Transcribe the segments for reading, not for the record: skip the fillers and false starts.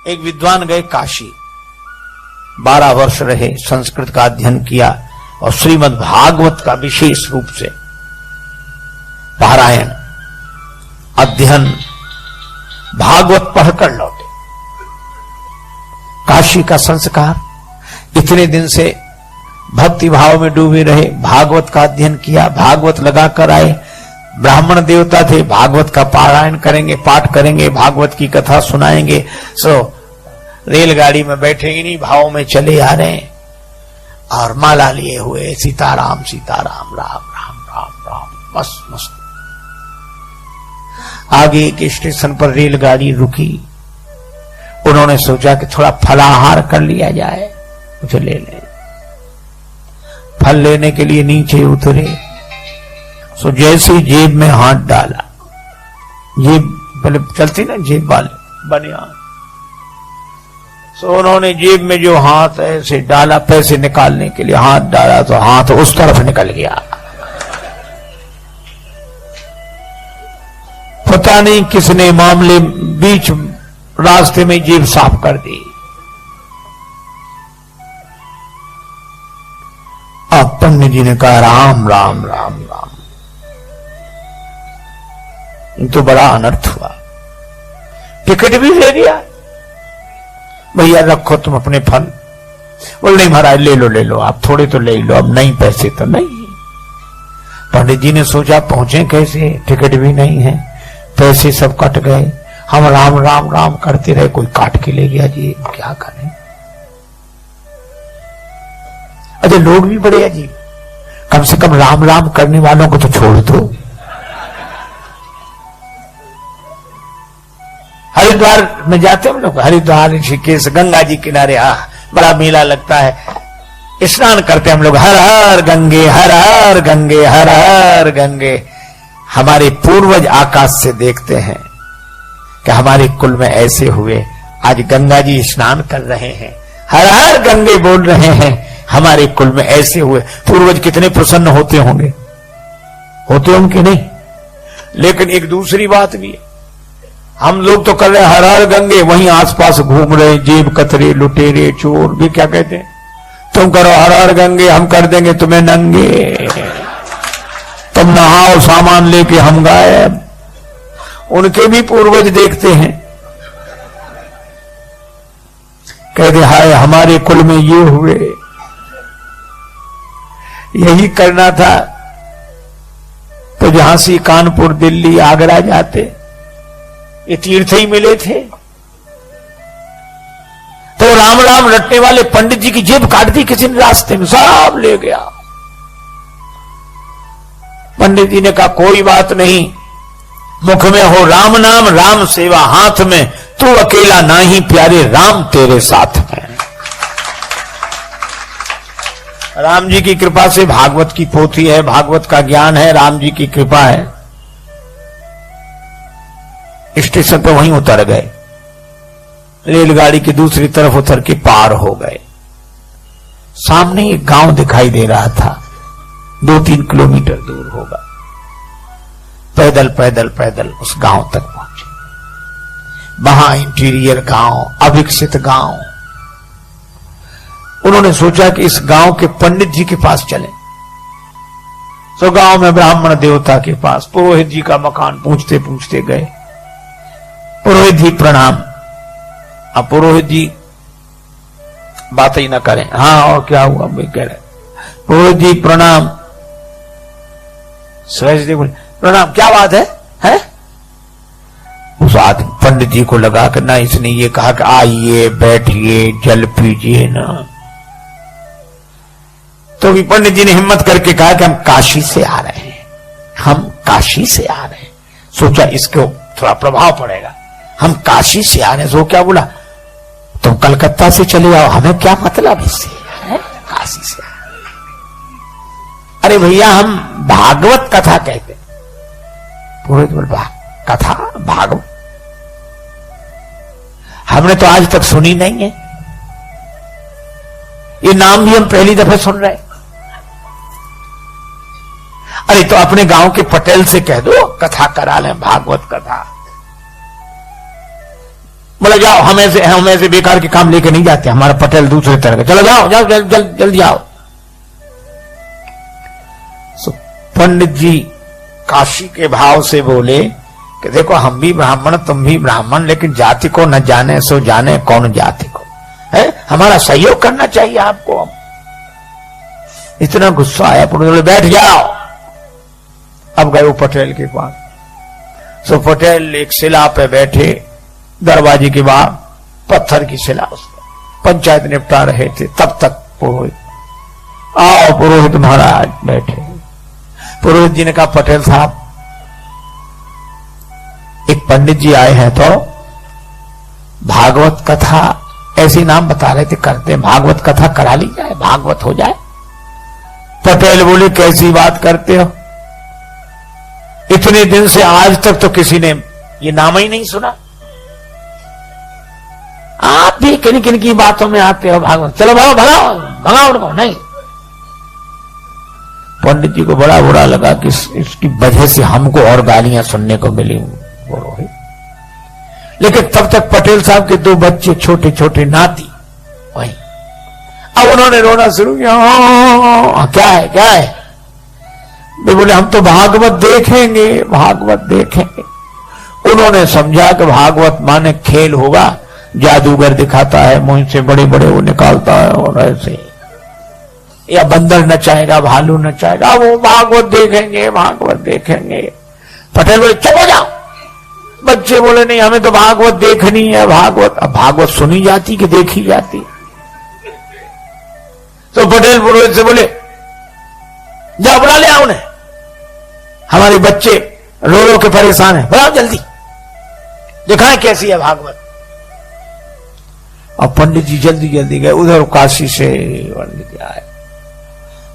एक विद्वान गए काशी, 12 वर्ष रहे, संस्कृत का अध्ययन किया और श्रीमद् भागवत का विशेष रूप से पारायण अध्ययन भागवत पढ़कर लौटे। काशी का संस्कार, इतने दिन से भक्ति भाव में डूबे रहे, भागवत का अध्ययन किया, भागवत लगाकर आए, ब्राह्मण देवता थे, भागवत का पारायण करेंगे, पाठ करेंगे, भागवत की कथा सुनाएंगे। सो रेलगाड़ी में बैठे इन्हीं भाव में चले आ रहे हैं और माला लिए हुए सीताराम सीताराम राम राम राम राम, मस्त मस्त। आगे एक स्टेशन पर रेलगाड़ी रुकी, उन्होंने सोचा कि थोड़ा फलाहार कर लिया जाए, कुछ ले लें। फल लेने के लिए नीचे उतरे, सो जैसे जेब में हाथ डाला, जेब पहले चलती ना जेब वाले बनियान, सो उन्होंने जेब में जो हाथ ऐसे डाला, पैसे निकालने के लिए हाथ डाला तो हाथ उस तरफ निकल गया। पता नहीं किसने मामले बीच रास्ते में जेब साफ कर दी। अब पंडित जी ने कहा राम राम राम राम, तो बड़ा अनर्थ हुआ। टिकट भी ले लिया, भैया रखो तुम अपने फल। बोल नहीं महाराज ले लो आप, थोड़े तो ले लो, अब नहीं पैसे तो नहीं। पंडित जी ने सोचा पहुंचे कैसे, टिकट भी नहीं है, पैसे सब कट गए, हम राम राम राम करते रहे, कोई काट के ले गया जी, क्या करें। अरे लोग भी बड़े अजीब, कम से कम राम राम करने वालों को तो छोड़ दो। हरिद्वार में जाते हम लोग, हरिद्वार ऋषिकेश गंगा जी किनारे, बड़ा मेला लगता है, स्नान करते हम लोग, हर हर गंगे हर हर गंगे हर हर गंगे। हमारे पूर्वज आकाश से देखते हैं कि हमारे कुल में ऐसे हुए, आज गंगा जी स्नान कर रहे हैं, हर हर गंगे बोल रहे हैं, हमारे कुल में ऐसे हुए। पूर्वज कितने प्रसन्न होते होंगे, होते होंगे नहीं। लेकिन एक दूसरी बात भी है, हम लोग तो कर रहे हर हर गंगे, वहीं आसपास घूम रहे जेब कतरे लुटेरे चोर भी क्या कहते हैं, तुम करो हर हर गंगे, हम कर देंगे तुम्हें नंगे, तुम नहाओ सामान लेके हम गायब। उनके भी पूर्वज देखते हैं, कहते हाय हमारे कुल में ये हुए। यही करना था तो झांसी कानपुर दिल्ली आगरा जाते, ये तीर्थ ही मिले थे। तो राम राम रटने वाले पंडित जी की जेब काट दी किसी ने रास्ते में, सब ले गया। पंडित जी ने कहा कोई बात नहीं, मुख में हो राम नाम, राम सेवा हाथ में, तू अकेला नहीं प्यारे, राम तेरे साथ में। राम जी की कृपा से भागवत की पोथी है, भागवत का ज्ञान है, राम जी की कृपा है। स्टेशन पर वहीं उतर गए, रेलगाड़ी की दूसरी तरफ उतर के पार हो गए। सामने एक गांव दिखाई दे रहा था, 2-3 किलोमीटर दूर होगा। पैदल पैदल पैदल उस गांव तक पहुंचे। वहां इंटीरियर गांव, अविकसित गांव। उन्होंने सोचा कि इस गांव के पंडित जी के पास चलें। तो गांव में ब्राह्मण देवता के पास पुरोहित जी का मकान पूछते पूछते गए। पुरोहित जी प्रणाम। अब पुरोहित जी बात ही ना करें, हाँ और क्या हुआ भाई कह रहे, पुरोहित जी प्रणाम। सहज जी बोले प्रणाम, क्या बात है? उस आदमी पंडित जी को लगा कि ना इसने ये कहा कि आइए बैठिए जल पीजिए ना, तो भी पंडित जी ने हिम्मत करके कहा कि हम काशी से आ रहे हैं, हम काशी से आ रहे हैं। सोचा इसको थोड़ा प्रभाव पड़ेगा, हम काशी से आ रहे हैं। तो क्या बोला, तुम कलकत्ता से चले आओ, हमें क्या मतलब इससे, काशी से। अरे भैया हम भागवत कथा कहते। पुरोहित बोल कथा भागवत हमने तो आज तक सुनी नहीं है, ये नाम भी हम पहली दफा सुन रहे हैं। अरे तो अपने गांव के पटेल से कह दो कथा करा लें, भागवत कथा। बोले जाओ, हम ऐसे बेकार के काम लेके नहीं जाते, हमारा पटेल दूसरे तरह का, चलो जाओ जाओ जल्दी जाओ। पंडित जी काशी के भाव से बोले कि देखो हम भी ब्राह्मण तुम भी ब्राह्मण, लेकिन जाति को न जाने सो जाने कौन जाति को है, हमारा सहयोग करना चाहिए आपको। इतना गुस्सा आया, बोले बैठ जाओ। अब गए वो पटेल के पास। सो पटेल एक शिला पे बैठे, दरवाजे के बाहर पत्थर की शिला, उसमें पंचायत निपटा रहे थे। तब तक पुरोहित, आओ पुरोहित महाराज बैठे। पुरोहित जी ने कहा पटेल साहब, एक पंडित जी आए हैं तो भागवत कथा, ऐसी नाम बता रहे थे करते, भागवत कथा करा ली जाए, भागवत हो जाए। पटेल बोले कैसी बात करते हो, इतने दिन से आज तक तो किसी ने ये नाम ही नहीं सुना, आप भी किन किन की बातों में आते हो भागवत, चलो भगाओ भगाओ भगाओ उनको। नहीं, पंडित जी को बड़ा बुरा लगा कि इसकी वजह से हमको और गालियां सुनने को मिली पुरोहित। लेकिन तब तक पटेल साहब के दो बच्चे छोटे छोटे नाती वही, अब उन्होंने रोना शुरू किया, क्या है क्या है। वे बोले हम तो भागवत देखेंगे, भागवत देखेंगे। उन्होंने समझा कि भागवत माने खेल होगा, जादूगर दिखाता है, मुंह से बड़े बड़े वो निकालता है और ऐसे, या बंदर नचाएगा, भालू नचाएगा, वो भागवत देखेंगे, भागवत देखेंगे। पटेल बोले चुप हो जाओ। बच्चे बोले नहीं, हमें तो भागवत देखनी है, भागवत। अब भागवत सुनी जाती कि देखी जाती। तो पटेल पुरोहित से बोले जाओ बुला ले आओ उन्हें, हमारे बच्चे रो रो के परेशान है, बुलाओ जल्दी, दिखाएं कैसी है भागवत। अब पंडित जी जल्दी जल्दी गए, उधर काशी से पंडित आए।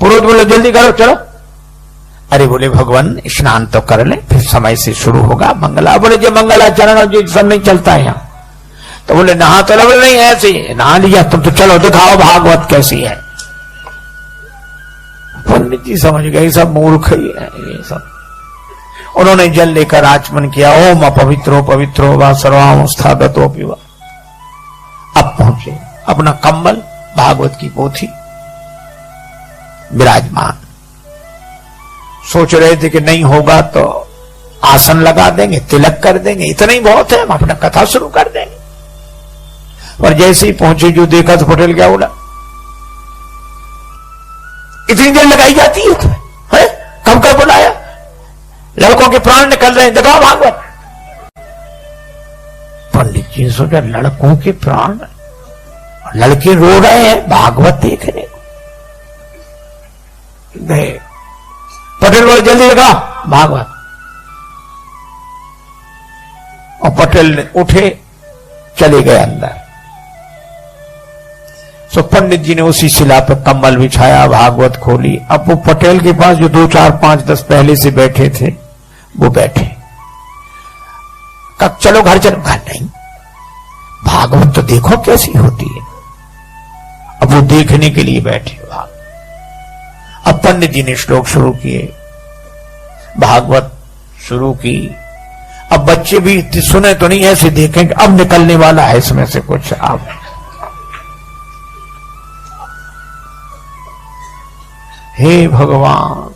पुरोहित बोले जल्दी करो चलो। अरे बोले भगवान स्नान तो कर ले, फिर समय से शुरू होगा मंगला। बोले जो मंगलाचरण और जो सब नहीं चलता है यहाँ, तो बोले नहा तो बोले नहीं ऐसे नहा लिया तुम, तो चलो दिखाओ भागवत कैसी है। पंडित जी समझ गए सब मूर्ख ही है ये सब। उन्होंने जल लेकर आचमन किया, ओम अपवित्रो पवित्रो वा सर्वावस्थागतो पिवा। अब पहुंचे, अपना कंबल भागवत की पोथी विराजमान। सोच रहे थे कि नहीं होगा तो आसन लगा देंगे, तिलक कर देंगे, इतना ही बहुत है, हम अपना कथा शुरू कर देंगे। और जैसे ही पहुंचे जो देखा तो पटेल क्या बोला, इतनी देर लगाई जाती है तुम्हें, कब कब बुलाया, लड़कों के प्राण निकल रहे हैं, दिखाओ भागवत। पंडित जी ने सोचा लड़कों के प्राण, लड़के रो रहे हैं, भागवत देख रहे गए। पटेल बोले जल्दी दिखाओ भागवत। और पटेल ने उठे, चले गए अंदर। तो पंडित जी ने उसी शिला पर कंबल बिछाया, भागवत खोली। अब वो पटेल के पास जो 2 4 5 10 पहले से बैठे थे वो बैठे। कब चलो घर चलो, घर नहीं, भागवत तो देखो कैसी होती है। अब वो देखने के लिए बैठे। अब पंडित जी ने श्लोक शुरू किए, भागवत शुरू की। अब बच्चे भी सुने तो नहीं, ऐसे देखेंगे अब निकलने वाला है इसमें से कुछ। अब हे भगवान,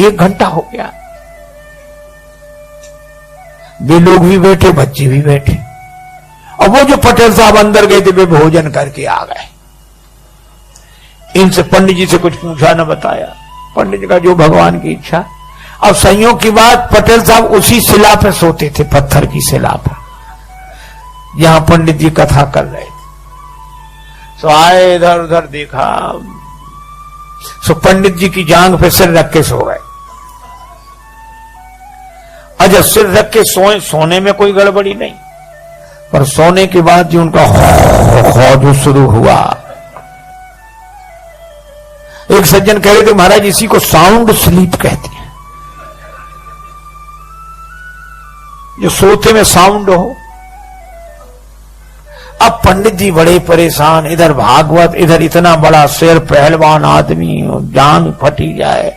1 घंटा हो गया, वे लोग भी बैठे, बच्चे भी बैठे। और वो जो पटेल साहब अंदर गए थे वे भोजन करके आ गए। इनसे पंडित जी से कुछ पूछा न बताया। पंडित जी का जो भगवान की इच्छा। अब संयोग की बात, पटेल साहब उसी शिला पे सोते थे, पत्थर की शिला पर, जहां पंडित जी कथा कर रहे थे। सो आए, इधर उधर देखा, सो पंडित जी की जांग पे सिर रख के सो गए। अच्छा, सिर रख के सोए, सोने में कोई गड़बड़ी नहीं, पर सोने के बाद जो उनका जो शुरू हुआ। एक सज्जन कह रहे थे महाराज इसी को साउंड स्लीप कहते हैं, जो सोते में साउंड हो। अब पंडित जी बड़े परेशान, इधर भागवत, इधर इतना बड़ा शेर पहलवान आदमी, जान फटी जाए,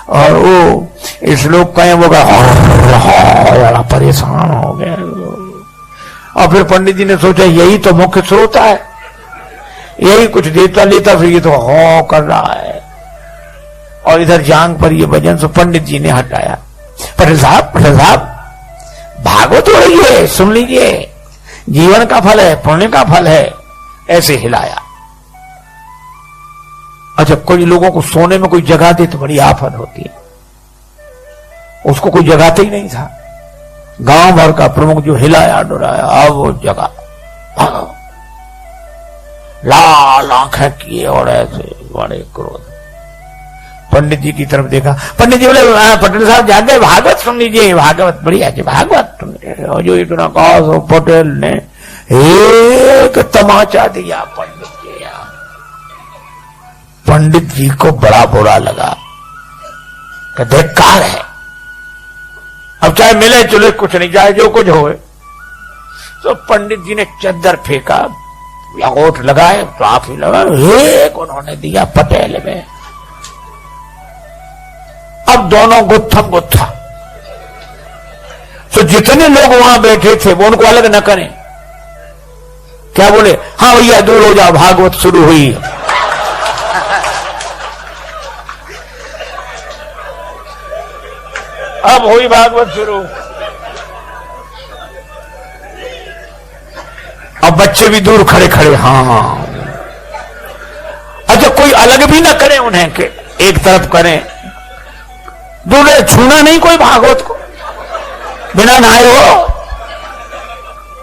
और वो श्लोक कहें वो बड़ा परेशान हो गए। और फिर पंडित जी ने सोचा यही तो मुख्य स्रोत है, यही कुछ देता लेता, फिर ये तो हो कर रहा है। और इधर जांग पर ये भजन सो पंडित जी ने हटाया। पटेल साहब भागवत हो रही है, सुन लीजिए, जीवन का फल है, पुण्य का फल है। ऐसे हिलाया। अच्छा, कोई लोगों को सोने में कोई जगह दे तो बड़ी आफत होती है, उसको कोई जगाते ही नहीं था। गांव भर का प्रमुख जो हिलाया डुराया, अब वो जगह लाल आंखें किए और ऐसे बड़े क्रोध। पंडित जी की तरफ देखा, पंडित जी बोले पटेल साहब जाते भागवत सुन लीजिए, भागवत बढ़िया है भागवत। जो इतना कहा तो पटेल ने एक तमाचा दिया पंडित जी। पंडित जी को बड़ा बुरा लगा, धिक्कार है, अब चाहे मिले चुले कुछ नहीं, चाहे जो कुछ हो। तो पंडित जी ने चद्दर फेंका, लंगोट लगाए, ट्राफी लगाए, एक उन्होंने दिया पटेल में। अब दोनों गुत्थम गुत्था। तो जितने लोग वहां बैठे थे वो उनको अलग न करें, क्या बोले, हाँ भैया दूर हो जाओ, भागवत शुरू हुई। अब हुई भागवत शुरू। अब बच्चे भी दूर खड़े खड़े, हाँ। अच्छा, कोई अलग भी ना करे उन्हें के एक तरफ करें, दूर छूना नहीं कोई भागवत को, बिना नहाए हो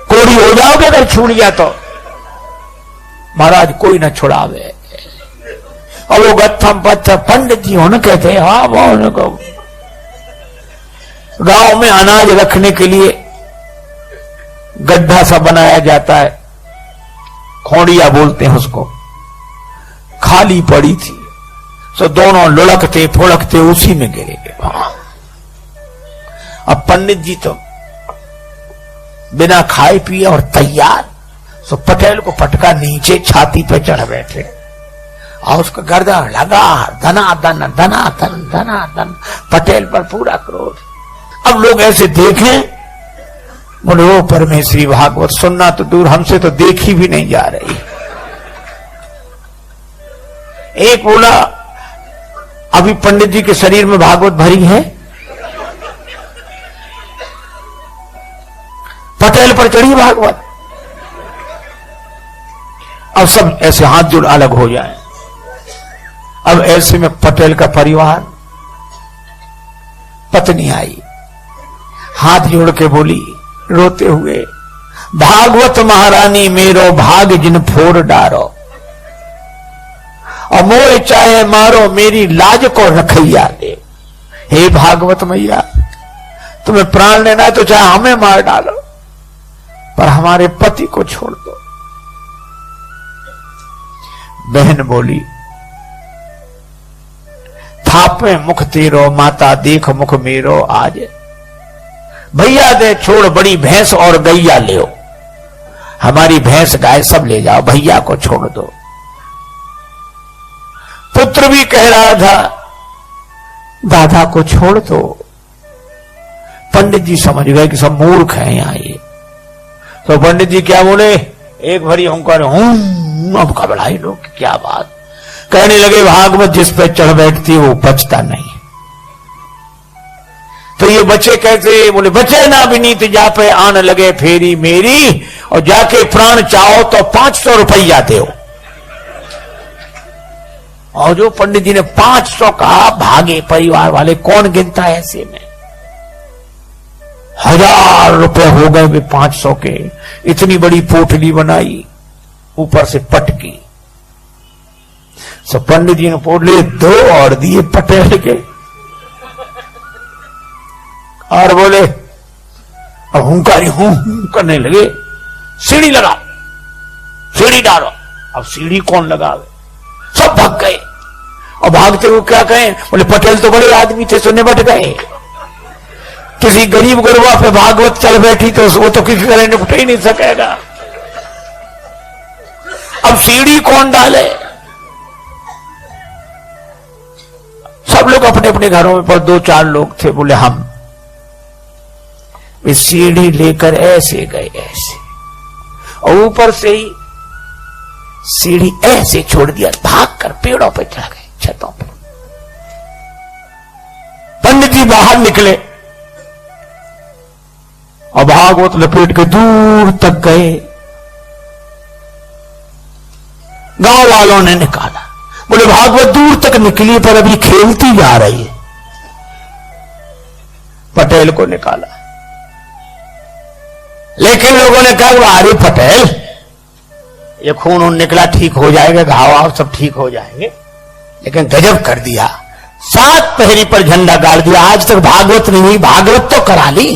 कोड़ी हो जाओगे अगर छू लिया तो। महाराज कोई न छुड़ावे। और वो गत्थम पत्थर पंडित जी होने कहते, हाँ वो को गांव में अनाज रखने के लिए गड्ढा सा बनाया जाता है, खोड़िया बोलते हैं उसको, खाली पड़ी थी। तो दोनों लुढ़कते फुड़कते उसी में गिरे गए। अब पंडित जी तो बिना खाए पिए और तैयार, तो पटेल को पटका नीचे छाती पे चढ़ बैठे और उसका गर्दन लगा, धनाधन धनाधन धनाधन, पटेल पर पूरा क्रोध। अब लोग ऐसे देखें, बोले वो परमेश्वरी भागवत सुनना तो दूर, हमसे तो देखी भी नहीं जा रही। एक बोला अभी पंडित जी के शरीर में भागवत भरी है, पटेल पर चढ़ी भागवत। अब सब ऐसे हाथ जोड़ अलग हो जाए। अब ऐसे में पटेल का परिवार, पत्नी आई, हाथ जोड़ के बोली रोते हुए, भागवत महारानी मेरो भाग जिन फोड़ डारो, और मोए चाहे मारो मेरी लाज को रखैया दे। हे भागवत मैया, तुम्हें प्राण लेना है तो चाहे हमें मार डालो, पर हमारे पति को छोड़ दो। बहन बोली, थापे मुख तेरो माता देख मुख मेरो आज, भैया दे छोड़ बड़ी भैंस और गैया ले, हमारी भैंस गाय सब ले जाओ, भैया को छोड़ दो। पुत्र भी कह रहा था दादा को छोड़ दो। पंडित जी समझ गए कि सब मूर्ख हैं यहां ये। तो पंडित जी क्या बोले, एक भरी होंकार अब घबराए लोग, क्या बात। कहने लगे भागवत जिस पे चढ़ बैठती है वो बचता नहीं। तो ये बचे कैसे, बोले बचे ना विनीत जा पे आन लगे फेरी मेरी, और जाके प्राण चाहो तो 500 रुपया दो। और जो पंडित जी ने 500 कहा, भागे परिवार वाले, कौन गिनता है ऐसे में। 1000 रुपए हो गए वे 500 के। इतनी बड़ी पोटली बनाई, ऊपर से पटकी। सब पंडित जी ने पोटली 2 और दिए पटेल के, और बोले अब हुंकारी हूं करने लगे, सीढ़ी लगा, सीढ़ी डालो। अब सीढ़ी कौन लगावे, सब भाग गए। और भागते हुए क्या कहें, बोले पटेल तो बड़े आदमी थे, सुनने बट गए। किसी गरीब गुरबा पे भागवत चल बैठी तो वो तो किसी तरह निपट ही नहीं सकेगा। अब सीढ़ी कौन डाले, सब लोग अपने अपने घरों में, पर 2-4 लोग थे, बोले हम। वे सीढ़ी लेकर ऐसे गए, ऐसे और ऊपर से ही सीढ़ी ऐसे छोड़ दिया, भाग कर पेड़ों पे चढ़ गए, छतों पे। पंडित जी बाहर निकले और भागवत लपेट के दूर तक गए। गांव वालों ने निकाला, बोले भागवत दूर तक निकली पर अभी खेलती जा रही है। पटेल को निकाला, लेकिन लोगों ने कहा अरे पटेल, ये खून उन निकला, ठीक हो जाएगा, घाव आव सब ठीक हो जाएंगे। लेकिन गजब कर दिया, 7 पहरी पर झंडा गाड़ दिया। आज तक भागवत नहीं हुई, भागवत तो करा ली।